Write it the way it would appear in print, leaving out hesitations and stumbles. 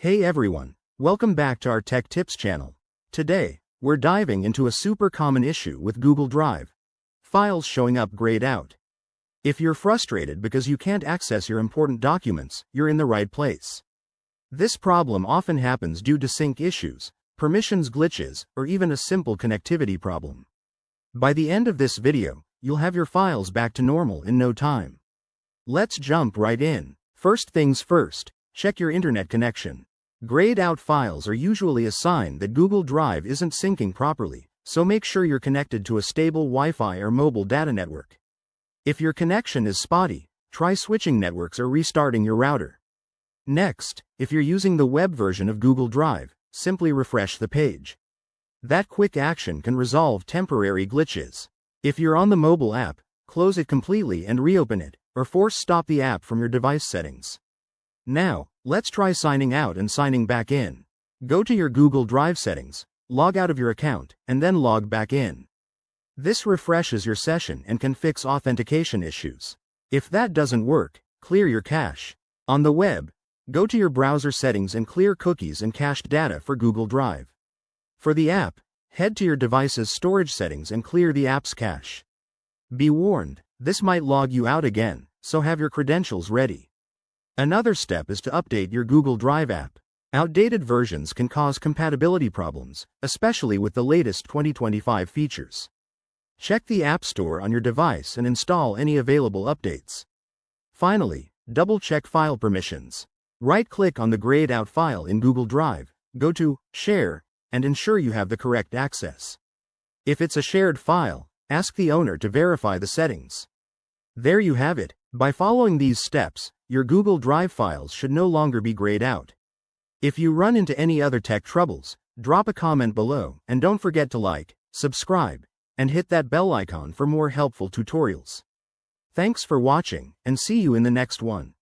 Hey everyone, welcome back to our Tech Tips channel. Today, we're diving into a super common issue with Google Drive: files showing up grayed out. If you're frustrated because you can't access your important documents, you're in the right place. This problem often happens due to sync issues, permissions glitches, or even a simple connectivity problem. By the end of this video, you'll have your files back to normal in no time. Let's jump right in. First things first, check your internet connection. Grayed out files are usually a sign that Google Drive isn't syncing properly, so make sure you're connected to a stable Wi-Fi or mobile data network. If your connection is spotty, try switching networks or restarting your router. Next, if you're using the web version of Google Drive, simply refresh the page. That quick action can resolve temporary glitches. If you're on the mobile app, close it completely and reopen it, or force stop the app from your device settings. Now, let's try signing out and signing back in. Go to your Google Drive settings, log out of your account, and then log back in. This refreshes your session and can fix authentication issues. If that doesn't work, clear your cache. On the web, go to your browser settings and clear cookies and cached data for Google Drive. For the app, head to your device's storage settings and clear the app's cache. Be warned, this might log you out again, so have your credentials ready. Another step is to update your Google Drive app. Outdated versions can cause compatibility problems, especially with the latest 2025 features. Check the App Store on your device and install any available updates. Finally, double-check file permissions. Right-click on the grayed-out file in Google Drive, go to Share, and ensure you have the correct access. If it's a shared file, ask the owner to verify the settings. There you have it. By following these steps, your Google Drive files should no longer be grayed out. If you run into any other tech troubles, drop a comment below, and don't forget to like, subscribe, and hit that bell icon for more helpful tutorials. Thanks for watching, and see you in the next one.